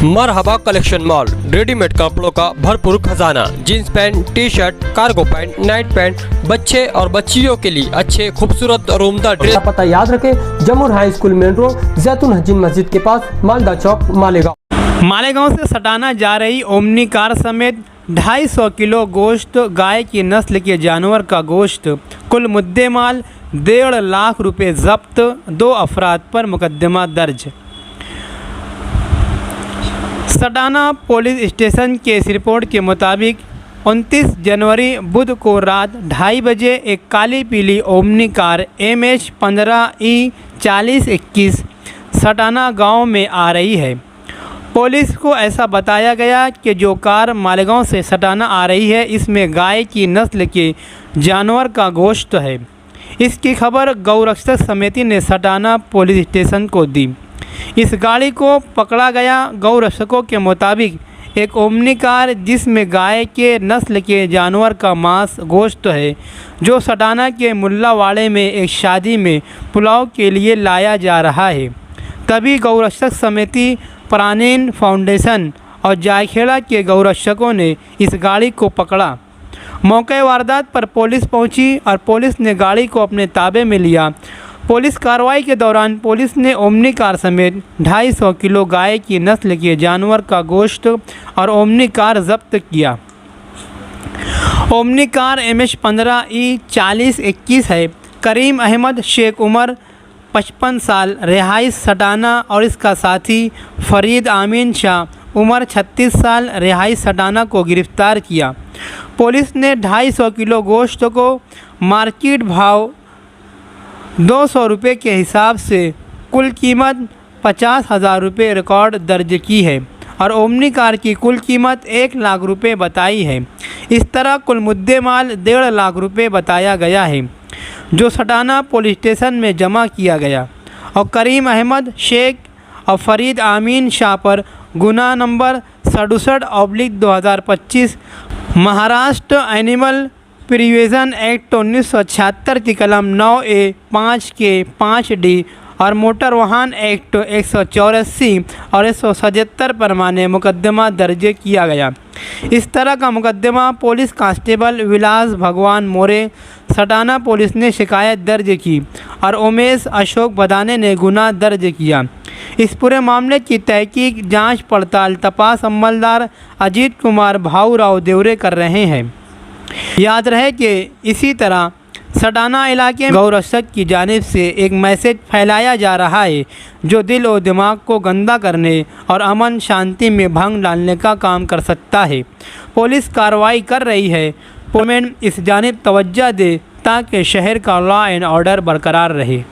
मरहबा collection mall, readymade कपड़ों का भरपूर खजाना। Jeans pant, T shirt, cargo pant, night pant, बच्चे और बच्चियों के लिए अच्छे खूबसूरत और उम्दा ड्रेस। पता याद रखे, जमुर हाई स्कूल मेन रोड, जैतून हजीन मस्जिद के पास, मालदा चौक, मालेगांव। मालेगांव से सटाना जा रही ओमनी कार समेत 250 किलो गोश्त, गाय की नस्ल के जानवर का गोश्त, कुल मुद्देमाल 1.5 लाख रुपए जब्त। 2 अफराद पर मुकदमा दर्ज। सटाना पुलिस स्टेशन के इस रिपोर्ट के मुताबिक 29 जनवरी बुध को रात 2:30 बजे एक काली पीली ओमनी कार MH 15E 4021 सटाना गांव में आ रही है। पुलिस को ऐसा बताया गया कि जो कार मालेगांव से सटाना आ रही है, इसमें गाय की नस्ल के जानवर का गोश्त है। इसकी खबर गौरक्षक समिति ने सटाना पुलिस स्टेशन को दी। इस गाड़ी को पकड़ा गया। गौरक्षकों के मुताबिक एक ओमनी कार जिसमें गाय के नस्ल के जानवर का मांस गोश्त है, जो सटाना के मुल्लावाड़े में एक शादी में पुलाव के लिए लाया जा रहा है। तभी गौरक्षक समिति, प्राणीन फाउंडेशन और जायखेड़ा के गौरक्षकों ने इस गाड़ी को पकड़ा। मौके वारदात पर पुलिस पहुंची और पुलिस ने गाड़ी को अपने ताबे में लिया। पुलिस कार्रवाई के दौरान पुलिस ने ओमनी कार समेत 250 किलो गाय की नस्ल के जानवर का गोश्त और ओमनी कार जब्त किया। ओमनी कार MH 15E 4021 है। करीम अहमद शेख उमर 55 साल, रिहाइश सटाना, और इसका साथी फरीद आमीन शाह उमर 36 साल, रिहाइश सटाना को गिरफ्तार किया। पुलिस ने 250 किलो गोश्त को मार्केट भाव 200 रुपये के हिसाब से कुल कीमत 50,000 रुपये रिकॉर्ड दर्ज की है और ओमनी कार की कुल कीमत 1 लाख रुपये बताई है। इस तरह कुल मुद्देमाल 1.5 लाख रुपये बताया गया है, जो सटाना पुलिस स्टेशन में जमा किया गया और करीम अहमद शेख और फरीद आमीन शाह पर गुनाह number 67/2025 Maharashtra animal prevention act 1976 की कलम 9A 5K 5D और मोटर वाहन एक्ट 184 और 177 पर माने मुकदमा दर्ज किया गया। इस तरह का मुकदमा पुलिस कांस्टेबल विलास भगवान मोरे, सटाना पुलिस ने शिकायत दर्ज की और उमेश अशोक बदाने ने गुनाह दर्ज किया। इस पूरे मामले की तहकीक, जांच पड़ताल तपास अमलदार अजीत कुमार भाऊराव देवरे कर रहे हैं। याद रहे कि इसी तरह सटाना इलाके में गौरक्षक की जानिब से एक मैसेज फैलाया जा रहा है, जो दिल और दिमाग को गंदा करने और अमन शांति में भंग डालने का काम कर सकता है। पुलिस कार्रवाई कर रही है। गवर्नमेंट इस जानिब तवज्जो दे ताकि शहर का लॉ एंड ऑर्डर बरकरार रहे।